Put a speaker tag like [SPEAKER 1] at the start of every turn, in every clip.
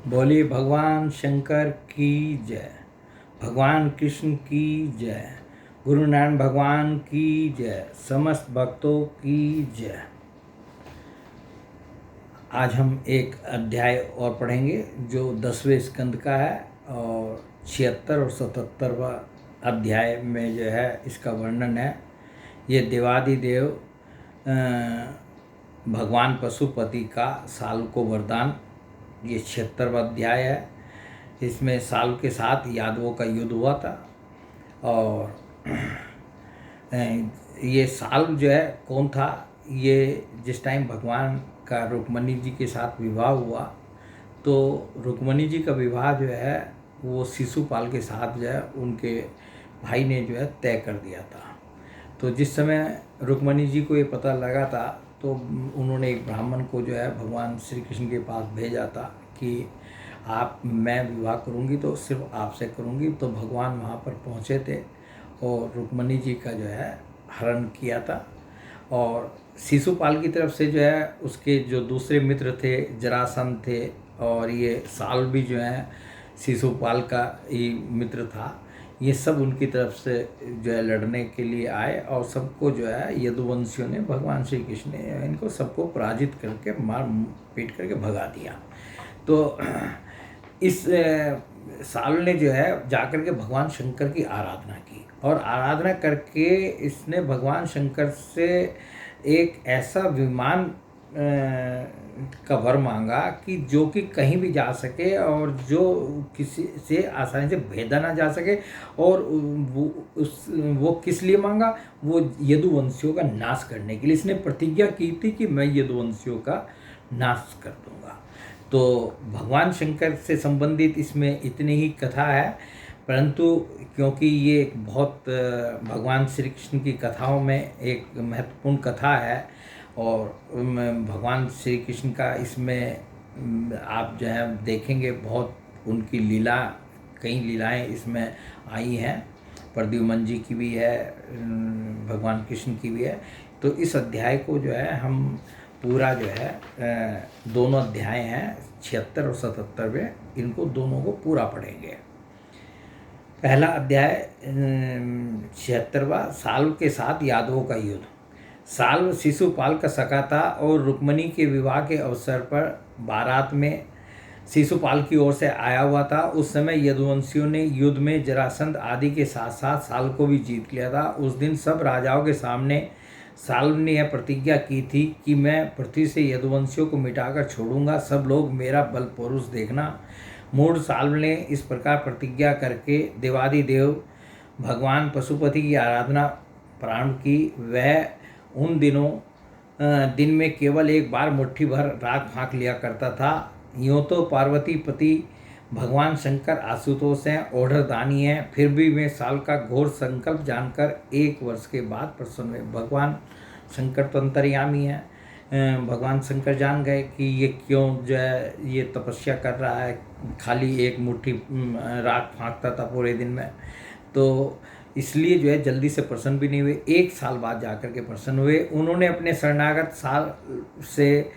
[SPEAKER 1] बोलिए भगवान शंकर की जय। भगवान कृष्ण की जय। गुरु नानक भगवान की जय। समस्त भक्तों की जय। आज हम एक अध्याय और पढ़ेंगे जो 10वें स्कंद का है और 76 और 77वां अध्याय में जो है इसका वर्णन है। ये देवादिदेव भगवान पशुपति का साल को वरदान, ये 76वां अध्याय है। इसमें साल के साथ यादवों का युद्ध हुआ था और ये साल जो है कौन था, ये जिस टाइम भगवान का रुक्मणी जी के साथ विवाह हुआ तो रुक्मणी जी का विवाह जो है वो शिशुपाल के साथ जो है उनके भाई ने जो है तय कर दिया था। तो जिस समय रुक्मणी जी को ये पता लगा था तो उन्होंने एक ब्राह्मण को जो है भगवान श्री कृष्ण के पास भेजा था कि मैं विवाह करूंगी तो सिर्फ आपसे करूंगी। तो भगवान वहाँ पर पहुँचे थे और रुक्मणी जी का जो है हरण किया था। और शिशुपाल की तरफ से जो है उसके जो दूसरे मित्र थे, जरासंध थे और ये साल भी जो है शिशुपाल का ही मित्र था। ये सब उनकी तरफ से जो है लड़ने के लिए आए और सबको जो है यदुवंशियों ने, भगवान श्री कृष्ण ने इनको सबको पराजित करके मार पीट करके भगा दिया। तो इस साल ने जो है जाकर के भगवान शंकर की आराधना की और आराधना करके इसने भगवान शंकर से एक ऐसा विमान का वर मांगा कि जो कि कहीं भी जा सके और जो किसी से आसानी से भेदा ना जा सके। और वो किस लिए मांगा? वो यदुवंशियों का नाश करने के लिए। इसने प्रतिज्ञा की थी कि मैं यदुवंशियों का नाश कर दूंगा। तो भगवान शंकर से संबंधित इसमें इतनी ही कथा है, परंतु क्योंकि ये एक बहुत भगवान श्री कृष्ण की कथाओं में एक महत्वपूर्ण कथा है और भगवान श्री कृष्ण का इसमें आप जो है देखेंगे बहुत उनकी लीला, कई लीलाएं इसमें आई हैं। प्रद्युमन जी की भी है, भगवान कृष्ण की भी है। तो इस अध्याय को जो है हम पूरा जो है दोनों अध्याय हैं 76 और 77वें, इनको दोनों को पूरा पढ़ेंगे। पहला अध्याय 76वां, साल के साथ यादवों का युद्ध। साल शिशुपाल का सखा था और रुक्मणी के विवाह के अवसर पर बारात में शिशुपाल की ओर से आया हुआ था। उस समय यदुवंशियों ने युद्ध में जरासंध आदि के साथ साथ साल को भी जीत लिया था। उस दिन सब राजाओं के सामने साल ने यह प्रतिज्ञा की थी कि मैं पृथ्वी से यदुवंशियों को मिटाकर छोड़ूंगा, सब लोग मेरा बल पौरुष देखना। मूढ़ साल ने इस प्रकार प्रतिज्ञा करके देवादिदेव भगवान पशुपति की आराधना प्रारंभ की। वह उन दिन में केवल एक बार मुट्ठी भर राख फाँक लिया करता था। यूँ तो पार्वती पति भगवान शंकर आशुतोष हैं, ओढ़र दानी हैं, फिर भी वे साल का घोर संकल्प जानकर 1 वर्ष के बाद प्रसन्न हुए। भगवान शंकर तो अंतर्यामी हैं। भगवान शंकर जान गए कि ये क्यों जो है ये तपस्या कर रहा है, खाली एक मुट्ठी राख फाँकता था पूरे दिन में। तो इसलिए जो है जल्दी से प्रसन्न भी नहीं हुए। 1 साल बाद जाकर के प्रसन्न हुए। उन्होंने अपने शरणागत साल से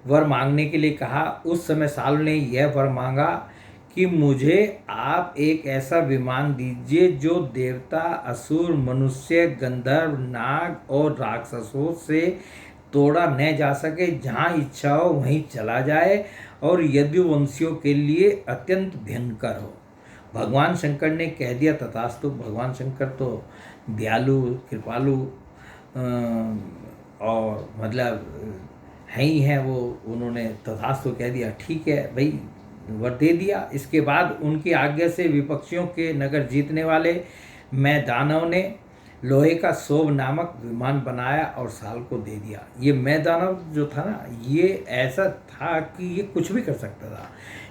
[SPEAKER 1] वर मांगने के लिए कहा। उस समय साल ने यह वर मांगा कि मुझे आप एक ऐसा विमान दीजिए जो देवता, असुर, मनुष्य, गंधर्व, नाग और राक्षसों से तोड़ा न जा सके, जहाँ इच्छा हो वहीं चला जाए और यदुवंशियों के लिए अत्यंत भयंकर हो। भगवान शंकर ने कह दिया तथास्तु। भगवान शंकर तो दयालु, कृपालु और मतलब है ही हैं वो। उन्होंने तथास्तु कह दिया, ठीक है भाई, वर दे दिया। इसके बाद उनकी आज्ञा से विपक्षियों के नगर जीतने वाले मैं दानव ने लोहे का शोभ नामक विमान बनाया और साल को दे दिया। ये मैं दानव जो था ना, ये ऐसा था कि ये कुछ भी कर सकता था।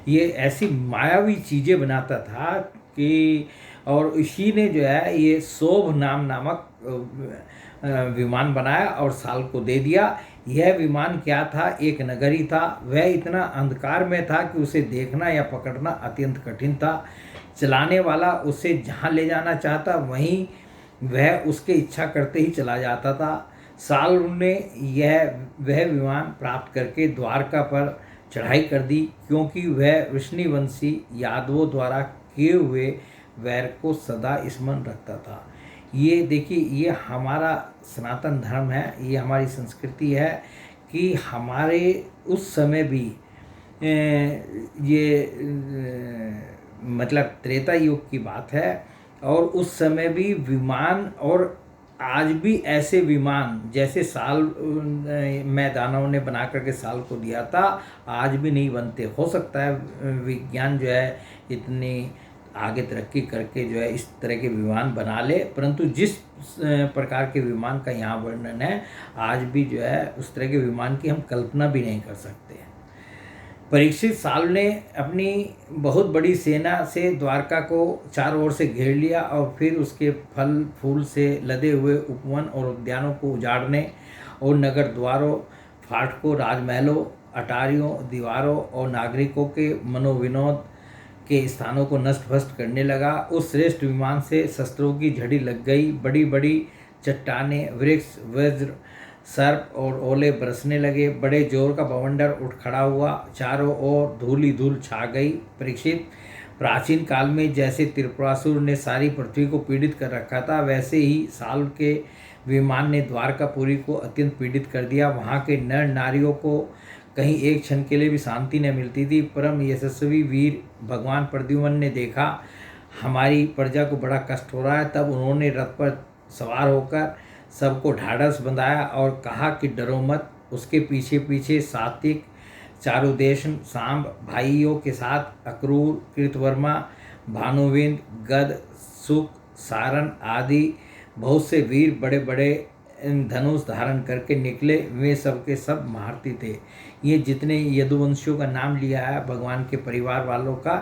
[SPEAKER 1] ये ऐसी मायावी चीज़ें बनाता था कि, और इसी ने जो है ये शोभ नामक विमान बनाया और साल को दे दिया। यह विमान क्या था? एक नगरी था। वह इतना अंधकार में था कि उसे देखना या पकड़ना अत्यंत कठिन था। चलाने वाला उसे जहाँ ले जाना चाहता वहीं वह उसके इच्छा करते ही चला जाता था। साल ने वह विमान प्राप्त करके द्वारका पर चढ़ाई कर दी, क्योंकि वह वृष्णिवंशी यादवों द्वारा किए हुए वैर को सदा स्मरण रखता था। ये देखिए, ये हमारा सनातन धर्म है, ये हमारी संस्कृति है कि हमारे उस समय भी मतलब त्रेता युग की बात है, और उस समय भी विमान, और आज भी ऐसे विमान जैसे साल में दानव ने बना करके साल को दिया था, आज भी नहीं बनते। हो सकता है विज्ञान जो है इतनी आगे तरक्की करके जो है इस तरह के विमान बना ले, परंतु जिस प्रकार के विमान का यहाँ वर्णन है, आज भी जो है उस तरह के विमान की हम कल्पना भी नहीं कर सकते। परीक्षित साल ने अपनी बहुत बड़ी सेना से द्वारका को चारों ओर से घेर लिया, और फिर उसके फल फूल से लदे हुए उपवन और उद्यानों को उजाड़ने और नगर द्वारों, फाटकों, राजमहलों, अटारियों, दीवारों और नागरिकों के मनोविनोद के स्थानों को नष्ट भ्रष्ट करने लगा। उस श्रेष्ठ विमान से शस्त्रों की झड़ी लग गई। बड़ी बड़ी चट्टानें, वृक्ष, वज्र, सर्प और ओले बरसने लगे। बड़े जोर का बवंडर उठ खड़ा हुआ, चारों ओर धूल ही धूल छा गई। परीक्षित, प्राचीन काल में जैसे त्रिपुरासुर ने सारी पृथ्वी को पीड़ित कर रखा था, वैसे ही साल के विमान ने द्वारकापुरी को अत्यंत पीड़ित कर दिया। वहाँ के नर नारियों को कहीं एक क्षण के लिए भी शांति न मिलती थी। परम यशस्वी वीर भगवान प्रद्युम्न ने देखा हमारी प्रजा को बड़ा कष्ट हो रहा है, तब उन्होंने रथ पर सवार होकर सबको ढाढ़स बंधाया और कहा कि डरो मत। उसके पीछे पीछे सात्विक, चारुदेशन, सांब भाइयों के साथ अक्रूर, कृतवर्मा, भानुविंद, गद, सुक, सारन आदि बहुत से वीर बड़े बड़े धनुष धारण करके निकले। वे सब के सब महारथी थे। ये जितने यदुवंशियों का नाम लिया है भगवान के परिवार वालों का,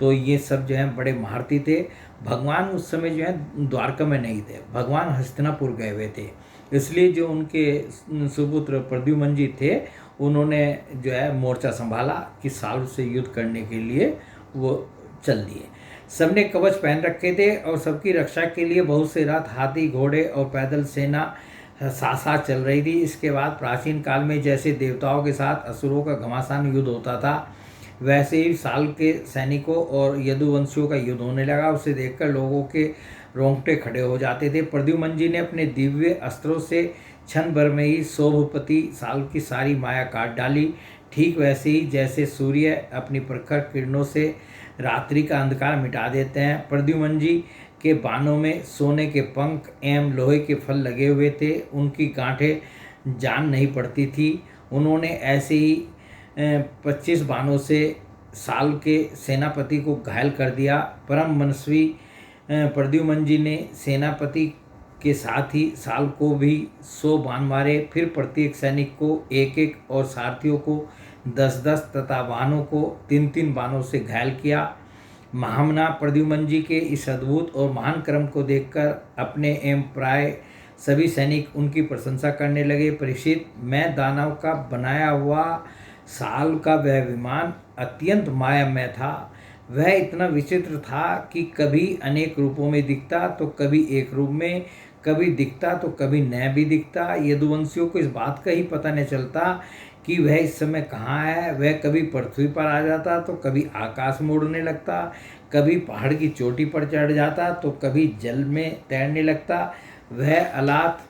[SPEAKER 1] तो ये सब जो हैं बड़े महारथी थे। भगवान उस समय जो है द्वारका में नहीं थे, भगवान हस्तिनापुर गए हुए थे। इसलिए जो उनके सुपुत्र प्रद्युम्न जी थे, उन्होंने जो है मोर्चा संभाला कि साल से युद्ध करने के लिए वो चल दिए। सबने कवच पहन रखे थे और सबकी रक्षा के लिए बहुत से रथ, हाथी, घोड़े और पैदल सेना साथ साथ चल रही थी। इसके बाद प्राचीन काल में जैसे देवताओं के साथ असुरों का घमासान युद्ध होता था, वैसे ही साल के सैनिकों और यदुवंशियों का युद्ध होने लगा। उसे देखकर लोगों के रोंगटे खड़े हो जाते थे। प्रद्युम्न जी ने अपने दिव्य अस्त्रों से क्षण भर में ही शोभपति साल की सारी माया काट डाली। ठीक वैसे ही जैसे सूर्य अपनी प्रखर किरणों से रात्रि का अंधकार मिटा देते हैं। प्रद्युम्न जी के बाणों में सोने के पंख एवं लोहे के फल लगे हुए थे। उनकी गांठें जान नहीं पड़ती थी। उन्होंने ऐसे ही 25 बाणों से साल के सेनापति को घायल कर दिया। परम मनस्वी प्रद्युम्न जी ने सेनापति के साथ ही साल को भी 100 बाण मारे। फिर प्रत्येक सैनिक को एक एक और सारथियों को 10-10 तथा वाहनों को 3-3 बाणों से घायल किया। महामना प्रद्युम्न जी के इस अद्भुत और महान क्रम को देखकर अपने एवं प्राय सभी सैनिक उनकी प्रशंसा करने लगे। परीक्षित, मैं दानव का बनाया हुआ साल का वह विमान अत्यंत मायामय था। वह इतना विचित्र था कि कभी अनेक रूपों में दिखता, तो कभी एक रूप में, कभी दिखता तो कभी न भी दिखता। यदुवंशियों को इस बात का ही पता नहीं चलता कि वह इस समय कहाँ है। वह कभी पृथ्वी पर आ जाता तो कभी आकाश में उड़ने लगता, कभी पहाड़ की चोटी पर चढ़ जाता तो कभी जल में तैरने लगता। वह अलात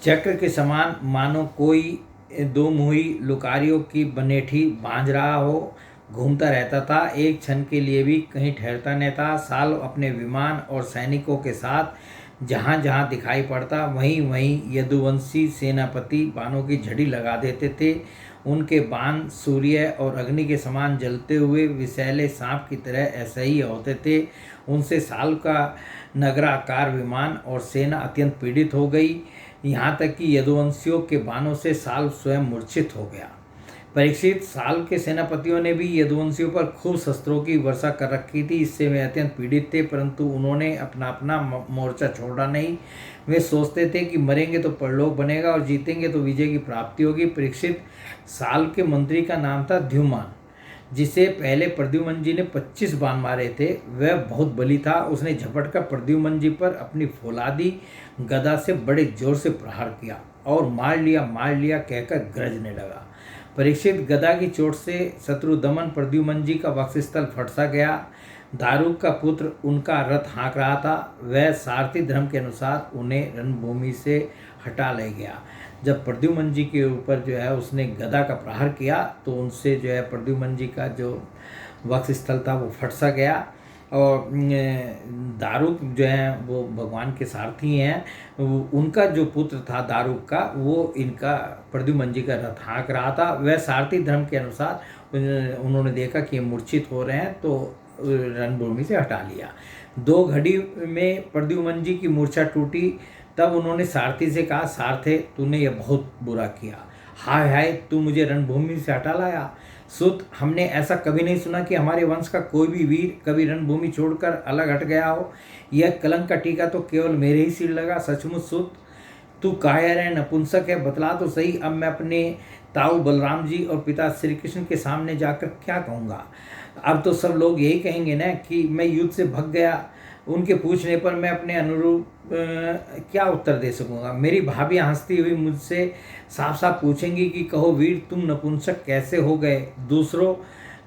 [SPEAKER 1] चक्र के समान मानो कोई दो मुही लुकारियों की बनेठी बांझ रहा हो, घूमता रहता था। एक क्षण के लिए भी कहीं ठहरता नहीं था। साल अपने विमान और सैनिकों के साथ जहाँ जहाँ दिखाई पड़ता, वहीं वहीं यदुवंशी सेनापति बाणों की झड़ी लगा देते थे। उनके बाण सूर्य और अग्नि के समान जलते हुए विषैले सांप की तरह ऐसे ही होते थे। उनसे साल का नगराकार विमान और सेना अत्यंत पीड़ित हो गई, यहाँ तक कि यदुवंशियों के बाणों से साल स्वयं मूर्छित हो गया। परीक्षित, साल के सेनापतियों ने भी यदुवंशियों पर खूब शस्त्रों की वर्षा कर रखी थी। इससे वे अत्यंत पीड़ित थे, परंतु उन्होंने अपना अपना मोर्चा छोड़ा नहीं। वे सोचते थे कि मरेंगे तो परलोक बनेगा और जीतेंगे तो विजय की प्राप्ति होगी। परीक्षित, साल के मंत्री का नाम था द्युमान, जिसे पहले प्रद्युम्न जी ने 25 बाण मारे थे। वह बहुत बली था। उसने झपट कर प्रद्युम्न जी पर अपनी फौलादी गदा से बड़े जोर से प्रहार किया। और मार लिया कहकर गरजने लगा। परीक्षित गदा की चोट से शत्रुदमन प्रद्युम्न जी का वक्षस्थल फट सा गया। दारूक का पुत्र उनका रथ हाँक रहा था, वह सारथी धर्म के अनुसार उन्हें रणभूमि से हटा ले गया। जब प्रद्युम्न जी के ऊपर जो है उसने गदा का प्रहार किया तो उनसे जो है प्रद्युम्न जी का जो वक्षस्थल था वो फट सा गया। और दारूक जो है वो भगवान के सारथी हैं, उनका जो पुत्र था दारूक का, वो इनका प्रद्युम्न जी का रथ हाँक रहा था। वह सारथी धर्म के अनुसार उन्होंने देखा कि ये मूर्छित हो रहे हैं तो रणभूमि से हटा लिया। 2 घड़ी में प्रद्युम्न जी की मूर्छा टूटी। तब उन्होंने सारथी से कहा, सारथे तूने यह बहुत बुरा किया, हाय हाय तू मुझे रणभूमि से हटा लाया। सुत, हमने ऐसा कभी नहीं सुना कि हमारे वंश का कोई भी वीर कभी रणभूमि छोड़कर अलग हट गया हो। यह कलंक का टीका तो केवल मेरे ही सिर लगा। सचमुच सुत, तू कायर है, नपुंसक है, बतला तो सही। अब मैं अपने ताऊ बलराम जी और पिता श्री कृष्ण के सामने जाकर क्या कहूँगा? अब तो सब लोग यही कहेंगे ना कि मैं युद्ध से भाग गया। उनके पूछने पर मैं अपने अनुरूप क्या उत्तर दे सकूँगा? मेरी भाभियाँ हंसती हुई मुझसे साफ साफ पूछेंगी कि कहो वीर, तुम नपुंसक कैसे हो गए? दूसरों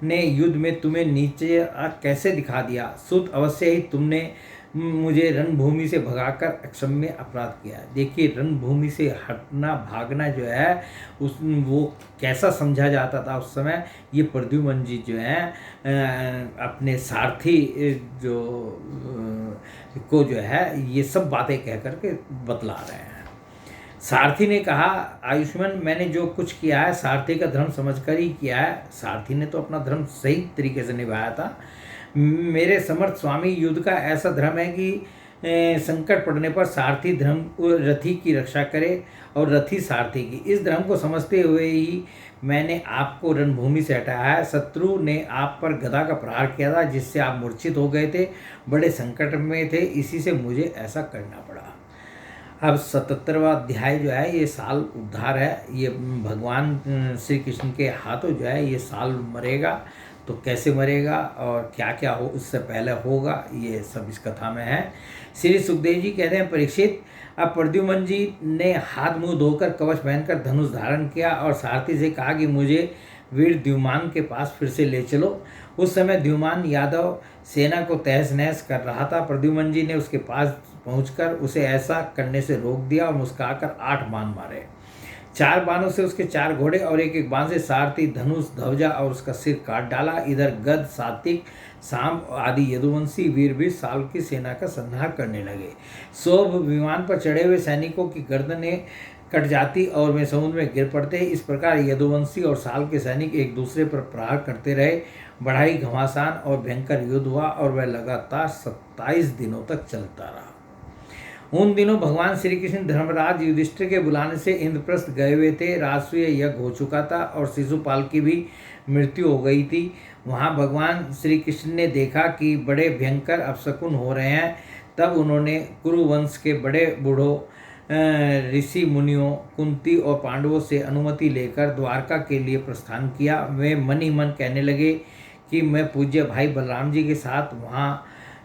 [SPEAKER 1] ने युद्ध में तुम्हें नीचे कैसे दिखा दिया? सुत, अवश्य ही तुमने मुझे रणभूमि से भगाकर अक्षम्य अपराध किया। देखिए, रणभूमि से हटना भागना जो है वो कैसा समझा जाता था उस समय, ये प्रद्युम्न जी जो हैं अपने सारथी जो को जो है ये सब बातें कह करके बतला रहे हैं। सारथी ने कहा, आयुष्मान, मैंने जो कुछ किया है सारथी का धर्म समझकर ही किया है। सारथी ने तो अपना धर्म सही तरीके से निभाया था। मेरे समर्थ स्वामी युद्ध का ऐसा धर्म है कि संकट पड़ने पर सारथी धर्म रथी की रक्षा करे और रथी सारथी की। इस धर्म को समझते हुए ही मैंने आपको रणभूमि से हटाया है। शत्रु ने आप पर गदा का प्रहार किया था जिससे आप मूर्छित हो गए थे, बड़े संकट में थे, इसी से मुझे ऐसा करना पड़ा। अब 77वां अध्याय जो है ये साल उद्धार है। ये भगवान श्री कृष्ण के हाथों जो है ये साल मरेगा, तो कैसे मरेगा और क्या क्या हो उससे पहले होगा, ये सब इस कथा में है। श्री सुखदेव जी कहते हैं, परीक्षित, अब प्रद्युम्न जी ने हाथ मुंह धोकर कवच पहनकर धनुष धारण किया और सारथी से कहा कि मुझे वीर द्युमान के पास फिर से ले चलो। उस समय द्युमान यादव सेना को तहस नहस कर रहा था। प्रद्युम्न जी ने उसके पास पहुंचकर उसे ऐसा करने से रोक दिया और मुस्कुराकर 8 बाण मारे। 4 बाणों से उसके 4 घोड़े और एक एक बाण से सारथी, धनुष, ध्वजा और उसका सिर काट डाला। इधर गद, सात्विक, साम आदि यदुवंशी वीर भी साल की सेना का संहार करने लगे। शोभ विमान पर चढ़े हुए सैनिकों की गर्दनें कट जाती और वे समुद्र में गिर पड़ते। इस प्रकार यदुवंशी और साल के सैनिक एक दूसरे पर प्रहार करते रहे। बढ़ाई, घमासान और भयंकर युद्ध हुआ और वह लगातार 27 दिनों तक चलता रहा। उन दिनों भगवान श्री कृष्ण धर्मराज युधिष्ठिर के बुलाने से इंद्रप्रस्थ गए हुए थे। राजसूय यज्ञ हो चुका था और शिशुपाल की भी मृत्यु हो गई थी। वहाँ भगवान श्री कृष्ण ने देखा कि बड़े भयंकर अपशकुन हो रहे हैं। तब उन्होंने कुरुवंश के बड़े बूढ़ों, ऋषि मुनियों, कुंती और पांडवों से अनुमति लेकर द्वारका के लिए प्रस्थान किया। वे मन ही मन कहने लगे कि मैं पूज्य भाई बलराम जी के साथ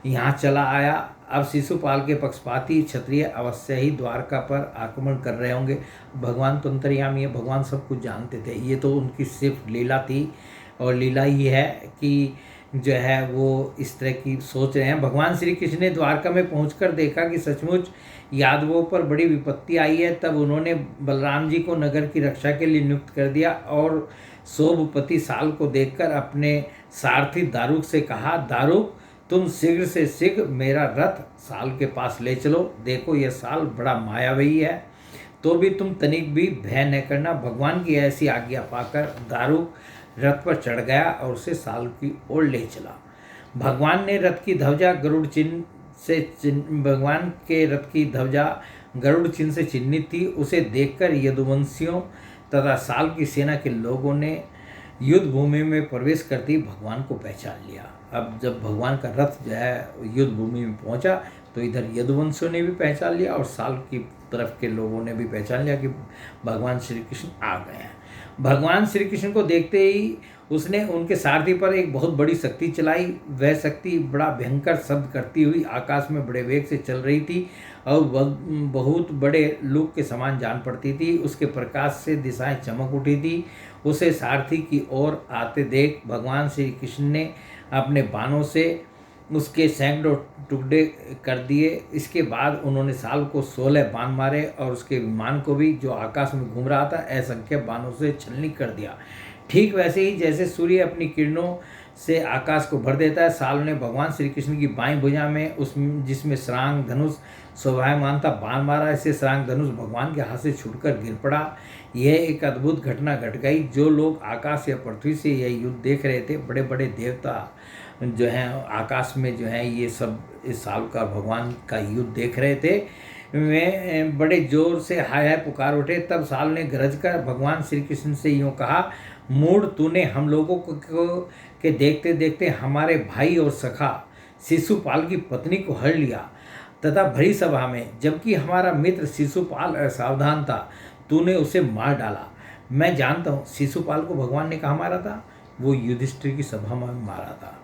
[SPEAKER 1] यहाँ चला आया। अब शिशुपाल के पक्षपाती क्षत्रिय अवश्य ही द्वारका पर आक्रमण कर रहे होंगे। भगवान तो अंतर्यामी है, भगवान सब कुछ जानते थे। ये तो उनकी सिर्फ लीला थी और लीला ही है कि जो है वो इस तरह की सोच रहे हैं। भगवान श्री कृष्ण ने द्वारका में पहुंचकर देखा कि सचमुच यादवों पर बड़ी विपत्ति आई है। तब उन्होंने बलराम जी को नगर की रक्षा के लिए नियुक्त कर दिया और शोभपति साल को देखकर अपने सारथी दारूक से कहा, दारूक, तुम शीघ्र से शीघ्र मेरा रथ साल के पास ले चलो। देखो यह साल बड़ा मायावी है, तो भी तुम तनिक भी भय न करना। भगवान की ऐसी आज्ञा पाकर दारूक रथ पर चढ़ गया और उसे साल की ओर ले चला। भगवान के रथ की ध्वजा गरुड़ चिन्ह से चिन्हित थी। उसे देखकर यदुवंशियों तथा साल की सेना के लोगों ने युद्ध भूमि में प्रवेश करते ही भगवान को पहचान लिया। अब जब भगवान का रथ जो है युद्ध भूमि में पहुंचा तो इधर यदुवंशियों ने भी पहचान लिया और साल की तरफ के लोगों ने भी पहचान लिया कि भगवान श्री कृष्ण आ गए हैं। भगवान श्री कृष्ण को देखते ही उसने उनके सारथी पर एक बहुत बड़ी शक्ति चलाई। वह शक्ति बड़ा भयंकर शब्द करती हुई आकाश में बड़े वेग से चल रही थी और बहुत बड़े लूक के समान जान पड़ती थी। उसके प्रकाश से दिशाएं चमक उठी थी। उसे सारथी की ओर आते देख भगवान श्री कृष्ण ने अपने बाणों से उसके सैकड़ों टुकड़े कर दिए। इसके बाद उन्होंने साल को 16 बाण मारे और उसके विमान को भी, जो आकाश में घूम रहा था, असंख्य बाणों से छलनी कर दिया। ठीक वैसे ही जैसे सूर्य अपनी किरणों से आकाश को भर देता है, साल ने भगवान श्री कृष्ण की बाईं भुजा में जिसमें श्रांग धनुष शोभायमान था बाण मारा। इससे श्रांग धनुष भगवान के हाथ से छूटकर गिर पड़ा। यह एक अद्भुत घटना घट गई। जो लोग आकाश या पृथ्वी से यह युद्ध देख रहे थे, बड़े बड़े देवता जो हैं आकाश में जो हैं, ये सब इस साल का भगवान का युद्ध देख रहे थे, वे बड़े जोर से हाय हाय पुकार उठे। तब साल ने गरज कर भगवान श्री कृष्ण से यूँ कहा, मूढ़, तूने हम लोगों को के देखते देखते हमारे भाई और सखा शिशुपाल की पत्नी को हर लिया तथा भरी सभा में, जबकि हमारा मित्र शिशुपाल असावधान था, तूने उसे मार डाला। मैं जानता हूँ शिशुपाल को भगवान ने कहाँ मारा था, वो युधिष्ठिर की सभा में मारा था,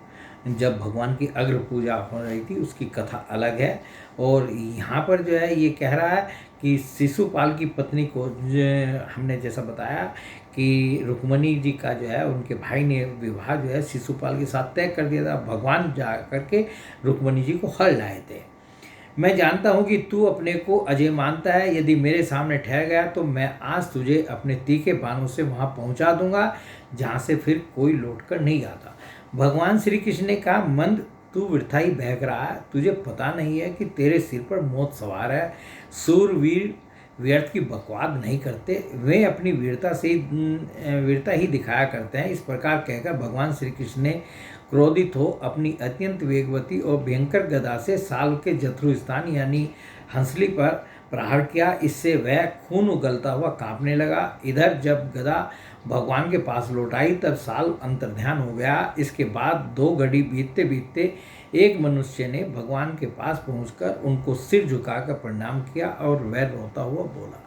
[SPEAKER 1] जब भगवान की अग्र पूजा हो रही थी। उसकी कथा अलग है। और यहाँ पर जो है ये कह रहा है कि शिशुपाल की पत्नी को, हमने जैसा बताया कि रुक्मणी जी का जो है उनके भाई ने विवाह जो है शिशुपाल के साथ तय कर दिया था। भगवान जा करके रुक्मणी जी को हर लाए थे। मैं जानता हूँ कि तू अपने को अजय मानता है। यदि मेरे सामने ठहर गया तो मैं आज तुझे अपने तीखे बाणों से वहाँ पहुँचा दूंगा जहाँ से फिर कोई लौटकर नहीं आता। भगवान श्री कृष्ण ने कहा, मंद, तू वृथा ही बहक रहा है। तुझे पता नहीं है कि तेरे सिर पर मौत सवार है। सूरवीर व्यर्थ की बकवाद नहीं करते, वे अपनी वीरता ही दिखाया करते हैं। इस प्रकार कहकर भगवान श्री कृष्ण ने क्रोधित हो अपनी अत्यंत वेगवती और भयंकर गदा से साल के जथुर स्थान यानी हंसली पर प्रहार किया। इससे वह खून उगलता हुआ कांपने लगा। इधर जब गदा भगवान के पास लौट आई तब साल अंतर्ध्यान हो गया। इसके बाद 2 घड़ी बीतते बीतते एक मनुष्य ने भगवान के पास पहुंचकर उनको सिर झुकाकर प्रणाम किया और वह रोता हुआ बोला।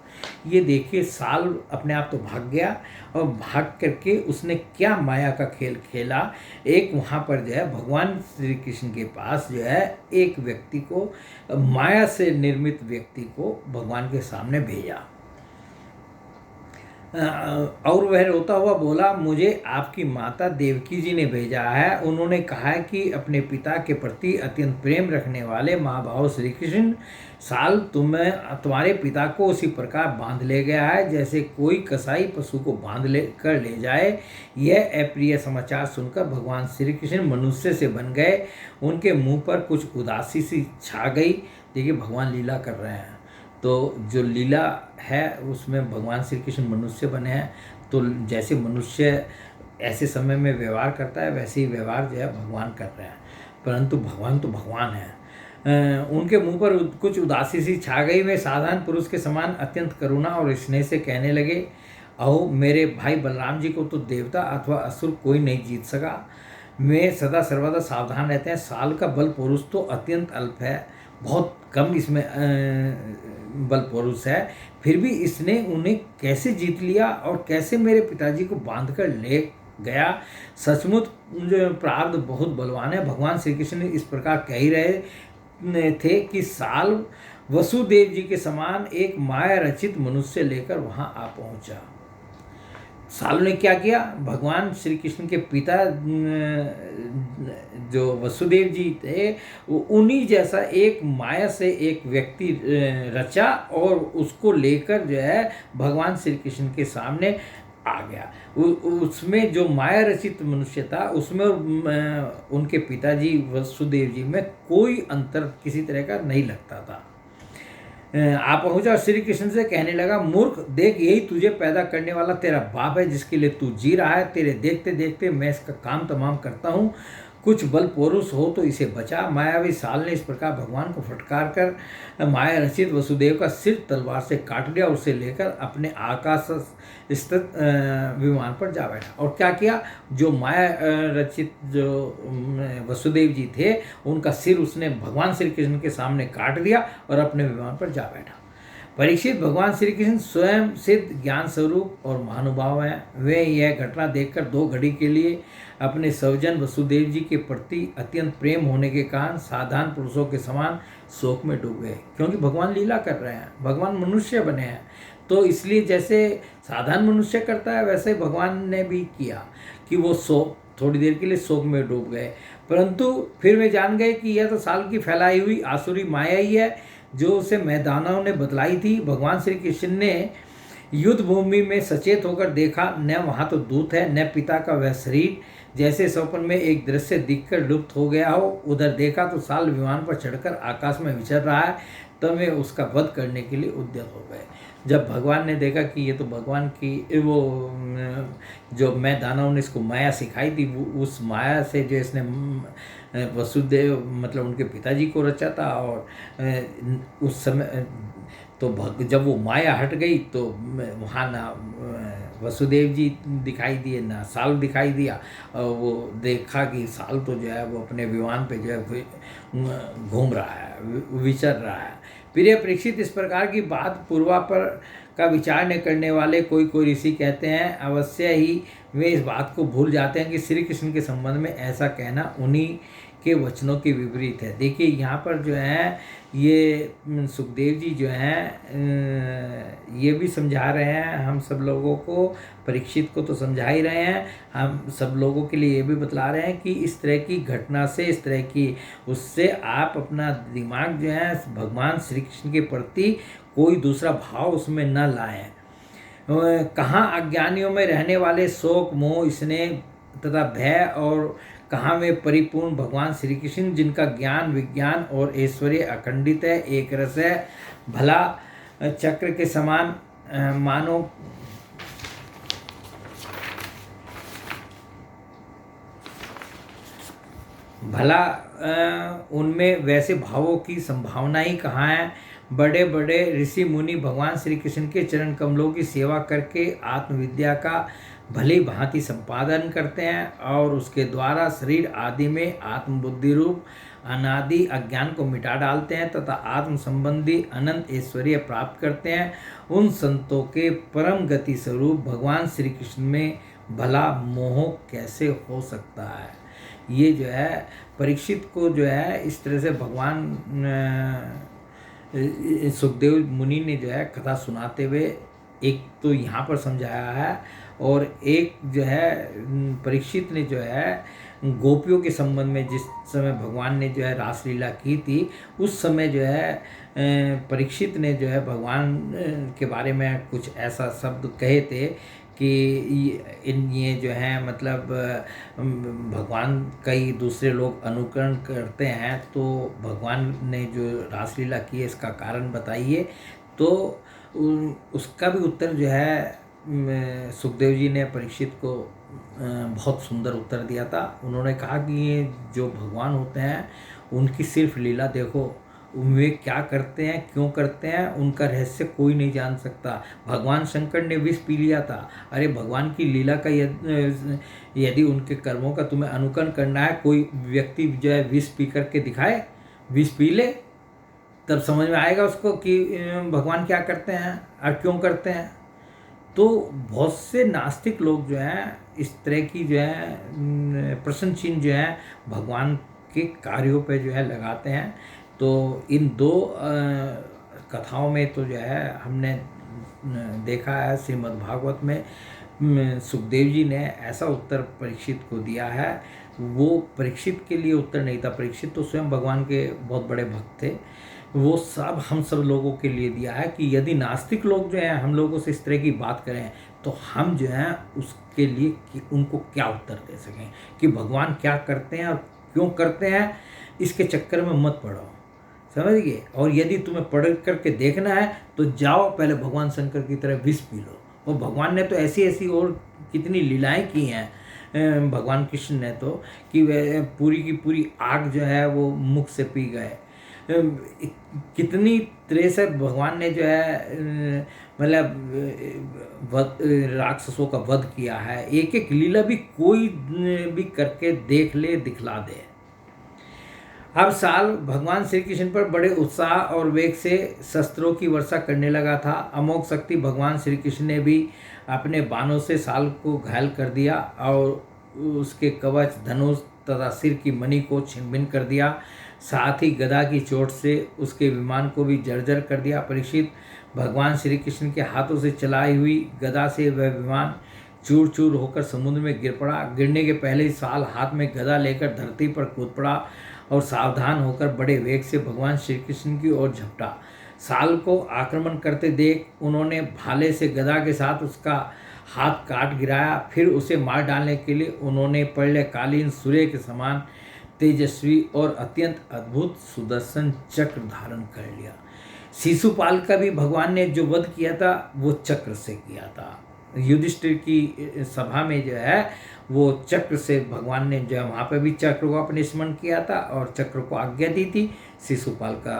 [SPEAKER 1] ये देखिए, साल अपने आप तो भाग गया और भाग करके उसने क्या माया का खेल खेला। एक वहाँ पर जो है भगवान श्री कृष्ण के पास जो है एक व्यक्ति को, माया से निर्मित व्यक्ति को भगवान के सामने भेजा और वह रोता हुआ बोला, मुझे आपकी माता देवकी जी ने भेजा है। उन्होंने कहा है कि अपने पिता के प्रति अत्यंत प्रेम रखने वाले महाभाव श्री कृष्ण साल तुम्हारे पिता को उसी प्रकार बांध ले गया है जैसे कोई कसाई पशु को बांध ले जाए। यह अप्रिय समाचार सुनकर भगवान श्री कृष्ण मनुष्य से बन गए। उनके मुंह पर कुछ उदासी सी छा गई। देखिए, भगवान लीला कर रहे हैं, तो जो लीला है उसमें भगवान श्री कृष्ण मनुष्य बने हैं। तो जैसे मनुष्य ऐसे समय में व्यवहार करता है, वैसे ही व्यवहार जो है भगवान कर रहे हैं। परंतु भगवान तो भगवान है। उनके मुंह पर कुछ उदासी सी छा गई। वे साधारण पुरुष के समान अत्यंत करुणा और स्नेह से कहने लगे, अहो मेरे भाई बलराम जी को तो देवता अथवा असुर कोई नहीं जीत सका। वे सदा सर्वदा सावधान रहते हैं। साल का बल पुरुष तो अत्यंत अल्प है, बहुत कम इसमें बल पुरुष है, फिर भी इसने उन्हें कैसे जीत लिया और कैसे मेरे पिताजी को बांध कर ले गया। सचमुच प्रारब्ध बहुत बलवान है। भगवान श्री कृष्ण ने इस प्रकार कह ही रहे थे कि साल वसुदेव जी के समान एक माया रचित मनुष्य लेकर वहां आ पहुंचा। साल ने क्या किया, भगवान श्री कृष्ण के पिता जो वसुदेव जी थे, उन्हीं जैसा एक माया से एक व्यक्ति रचा और उसको लेकर जो है भगवान श्री कृष्ण के सामने आ गया। उसमें जो माया रचित मनुष्य था उसमें उनके पिताजी वसुदेव जी में कोई अंतर किसी तरह का नहीं लगता था। आप पहुंचा और श्री कृष्ण से कहने लगा, मूर्ख, देख यही तुझे पैदा करने वाला तेरा बाप है जिसके लिए तू जी रहा है। तेरे देखते देखते मैं इसका काम तमाम करता हूँ। कुछ बल पुरुष हो तो इसे बचा। मायावी साल ने इस प्रकार भगवान को फटकार कर माया रचित वसुदेव का सिर तलवार से काट दिया। उसे लेकर अपने आकाश स्थित विमान पर जा बैठा। और क्या किया, जो माया रचित जो वसुदेव जी थे उनका सिर उसने भगवान श्री कृष्ण के सामने काट दिया और अपने विमान पर जा बैठा। परीक्षित, भगवान श्री कृष्ण स्वयं सिद्ध ज्ञान स्वरूप और महानुभाव हैं। वे यह घटना देखकर 2 घड़ी के लिए अपने स्वजन वसुदेव जी के प्रति अत्यंत प्रेम होने के कारण साधारण पुरुषों के समान शोक में डूब गए, क्योंकि भगवान लीला कर रहे हैं, भगवान मनुष्य बने हैं। तो इसलिए जैसे साधारण मनुष्य करता है वैसे भगवान ने भी किया कि वो थोड़ी देर के लिए शोक में डूब गए। परंतु फिर वे जान गए कि यह तो साल की फैलाई हुई आसुरी माया ही है जो उसे मैदानों ने बतलाई थी। भगवान श्री कृष्ण ने युद्ध भूमि में सचेत होकर देखा, न वहाँ तो दूत है न पिता का वह शरीर, जैसे स्वप्न में एक दृश्य दिखकर लुप्त हो गया हो। उधर देखा तो साल विमान पर चढ़कर आकाश में विचर रहा है। तब वे उसका वध करने के लिए उद्यत हो गए। जब भगवान ने देखा कि ये तो भगवान की वो जो मैं दानव ने इसको माया सिखाई थी, वो उस माया से जो इसने वसुदेव मतलब उनके पिताजी को रचा था, और उस समय तो जब वो माया हट गई तो वहाँ ना वसुदेव जी दिखाई दिए ना साल दिखाई दिया। और वो देखा कि साल तो जो है वो अपने विमान पे जो है घूम रहा है, विचर रहा है। प्रिय परीक्षित, इस प्रकार की बात पूर्वापर का विचार न करने वाले कोई ऋषि कहते हैं, अवश्य ही वे इस बात को भूल जाते हैं कि श्री कृष्ण के संबंध में ऐसा कहना उन्हीं के वचनों के विपरीत है। देखिए यहाँ पर जो है ये सुखदेव जी जो हैं ये भी समझा रहे हैं हम सब लोगों को, परीक्षित को तो समझा ही रहे हैं, हम सब लोगों के लिए ये भी बतला रहे हैं कि इस तरह की घटना से, इस तरह की उससे आप अपना दिमाग जो है भगवान श्री कृष्ण के प्रति कोई दूसरा भाव उसमें न लाएं। कहाँ अज्ञानियों में रहने वाले शोक, मोह, स्नेह तथा भय, और कहाँ में परिपूर्ण भगवान श्री कृष्ण जिनका ज्ञान, विज्ञान और ऐश्वर्य अखंडित है, एक रस है, भला चक्र के समान मानो भला उनमें वैसे भावों की संभावना ही कहाँ है। बड़े बड़े ऋषि मुनि भगवान श्री कृष्ण के चरण कमलों की सेवा करके आत्मविद्या का भली भांति संपादन करते हैं और उसके द्वारा शरीर आदि में आत्मबुद्धि रूप अनादि अज्ञान को मिटा डालते हैं तथा आत्म संबंधी अनंत ऐश्वर्य प्राप्त करते हैं। उन संतों के परम गति स्वरूप भगवान श्री कृष्ण में भला मोह कैसे हो सकता है। ये जो है परीक्षित को जो है इस तरह से भगवान सुखदेव मुनि ने जो है कथा सुनाते हुए एक तो यहाँ पर समझाया है, और एक जो है परीक्षित ने जो है गोपियों के संबंध में जिस समय भगवान ने जो है रासलीला की थी उस समय जो है परीक्षित ने जो है भगवान के बारे में कुछ ऐसा शब्द कहे थे कि ये जो है मतलब भगवान कई दूसरे लोग अनुकरण करते हैं, तो भगवान ने जो रासलीला की है इसका कारण बताइए। तो उसका भी उत्तर जो है सुखदेव जी ने परीक्षित को बहुत सुंदर उत्तर दिया था। उन्होंने कहा कि ये जो भगवान होते हैं उनकी सिर्फ लीला देखो, वे क्या करते हैं, क्यों करते हैं, उनका रहस्य कोई नहीं जान सकता। भगवान शंकर ने विष पी लिया था। अरे भगवान की लीला का यदि उनके कर्मों का तुम्हें अनुकरण करना है, कोई व्यक्ति जो है विष पी करके दिखाए, विष पी ले, तब समझ में आएगा उसको कि भगवान क्या करते हैं और क्यों करते हैं। तो बहुत से नास्तिक लोग जो हैं इस तरह की जो है प्रश्न चिन्ह जो है भगवान के कार्यों पे जो है लगाते हैं। तो इन 2 कथाओं में तो जो है हमने देखा है श्रीमद् भागवत में सुखदेव जी ने ऐसा उत्तर परीक्षित को दिया है। वो परीक्षित के लिए उत्तर नहीं था, परीक्षित तो स्वयं भगवान के बहुत बड़े भक्त थे। वो सब हम सब लोगों के लिए दिया है कि यदि नास्तिक लोग जो हैं हम लोगों से इस तरह की बात करें तो हम जो हैं उसके लिए कि उनको क्या उत्तर दे सकें कि भगवान क्या करते हैं और क्यों करते हैं। इसके चक्कर में मत पड़ो, समझ गए। और यदि तुम्हें पढ़ करके देखना है तो जाओ पहले भगवान शंकर की तरह विष पी लो। और भगवान ने तो ऐसी ऐसी और कितनी लीलाएं की हैं भगवान कृष्ण ने तो कि वह पूरी की पूरी आग जो है वो मुख से पी गए। कितनी तरह से भगवान ने जो है मतलब राक्षसों का वध किया है। एक एक लीला भी कोई भी करके देख ले, दिखला दे। अब साल भगवान श्री कृष्ण पर बड़े उत्साह और वेग से शस्त्रों की वर्षा करने लगा था। अमोघ शक्ति भगवान श्री कृष्ण ने भी अपने बाणों से साल को घायल कर दिया और उसके कवच, धनुष तथा सिर की मणि को छिन्न-भिन्न कर दिया। साथ ही गदा की चोट से उसके विमान को भी जर्जर कर दिया। परीक्षित, भगवान श्री कृष्ण के हाथों से चलाई हुई गदा से वह विमान चूर चूर होकर समुद्र में गिर पड़ा। गिरने के पहले ही साल हाथ में गदा लेकर धरती पर कूद पड़ा और सावधान होकर बड़े वेग से भगवान श्री कृष्ण की ओर झपटा। साल को आक्रमण करते देख उन्होंने भाले से गदा के साथ उसका हाथ काट गिराया। फिर उसे मार डालने के लिए उन्होंने प्रलयकालीन सूर्य के समान तेजस्वी और अत्यंत अद्भुत सुदर्शन चक्र धारण कर लिया। शिशुपाल का भी भगवान ने जो वध किया था वो चक्र से किया था। युधिष्ठिर की सभा में जो है वो चक्र से भगवान ने जो है वहाँ पे भी चक्र को अपने स्मरण किया था और चक्र को आज्ञा दी थी शिशुपाल का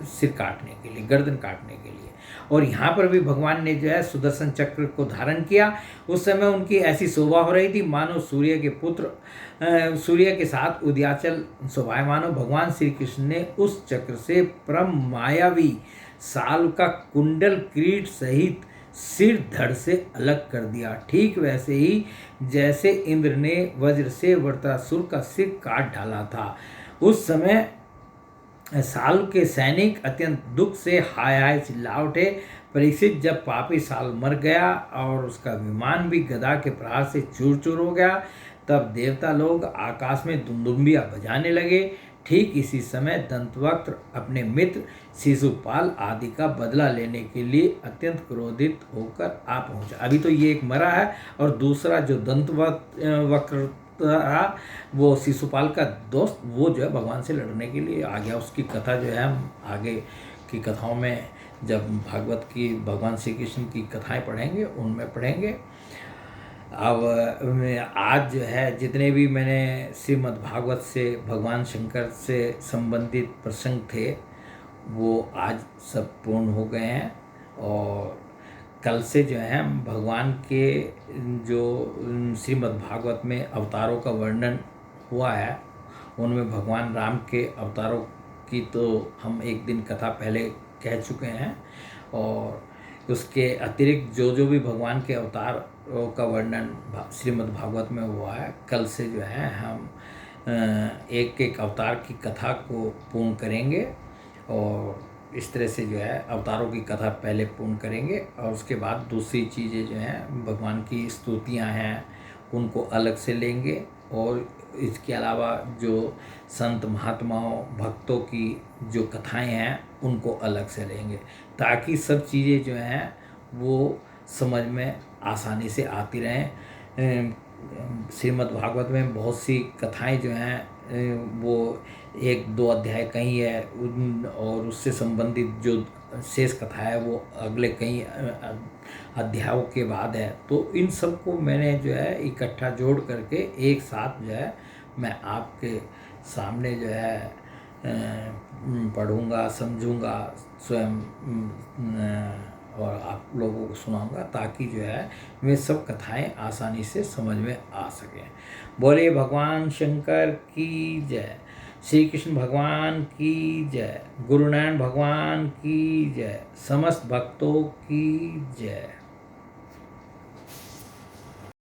[SPEAKER 1] सिर काटने के लिए, गर्दन काटने के लिए। और यहाँ पर भी भगवान ने जो है सुदर्शन चक्र को धारण किया। उस समय उनकी ऐसी शोभा हो रही थी मानो सूर्य के पुत्र सूर्य के साथ उदयाचल शोभायमान हो। भगवान श्री कृष्ण ने उस चक्र से परम मायावी साल का कुंडल किरीट सहित सिर धड़ से अलग कर दिया। ठीक वैसे ही जैसे इंद्र ने वज्र से वृत्रासुर का सिर काट डाला था। उस समय साल के सैनिक अत्यंत दुख से हाय हाय चिल्ला उठे। परीक्षित, जब पापी साल मर गया और उसका विमान भी गदा के प्रहार से चूर चूर हो गया, तब देवता लोग आकाश में दुंदुम्बियाँ बजाने लगे। ठीक इसी समय दंतवक्त्र अपने मित्र शिशुपाल आदि का बदला लेने के लिए अत्यंत क्रोधित होकर आ पहुंचा। अभी तो ये एक मरा है और दूसरा जो दंतवक्त्र था वो शिशुपाल का दोस्त, वो जो है भगवान से लड़ने के लिए आ गया। उसकी कथा जो है हम आगे की कथाओं में जब भागवत की भगवान श्री कृष्ण की कथाएं पढ़ेंगे उनमें पढ़ेंगे। अब आज जो है जितने भी मैंने श्रीमद् भागवत से भगवान शंकर से संबंधित प्रसंग थे वो आज सब पूर्ण हो गए हैं। और कल से जो है भगवान के जो श्रीमद् भागवत में अवतारों का वर्णन हुआ है उनमें भगवान राम के अवतारों की तो हम एक दिन कथा पहले कह चुके हैं। और उसके अतिरिक्त जो जो भी भगवान के अवतारों का वर्णन श्रीमद् भागवत में हुआ है, कल से जो है हम एक एक अवतार की कथा को पूर्ण करेंगे। और इस तरह से जो है अवतारों की कथा पहले पूर्ण करेंगे और उसके बाद दूसरी चीज़ें जो हैं भगवान की स्तुतियां हैं उनको अलग से लेंगे। और इसके अलावा जो संत महात्माओं भक्तों की जो कथाएं हैं उनको अलग से लेंगे, ताकि सब चीज़ें जो हैं वो समझ में आसानी से आती रहें। श्रीमद् भागवत में बहुत सी कथाएं जो हैं वो एक दो अध्याय कहीं है और उससे संबंधित जो शेष कथा है वो अगले कई अध्यायों के बाद है। तो इन सब को मैंने जो है इकट्ठा जोड़ करके एक साथ जो है मैं आपके सामने जो है पढ़ूँगा, समझूँगा स्वयं और आप लोगों को सुनाऊंगा, ताकि जो है वे सब कथाएं आसानी से समझ में आ सकें। बोले भगवान शंकर की जय, श्री कृष्ण भगवान की जय, गुरु नारायण भगवान की जय, समस्त भक्तों की जय।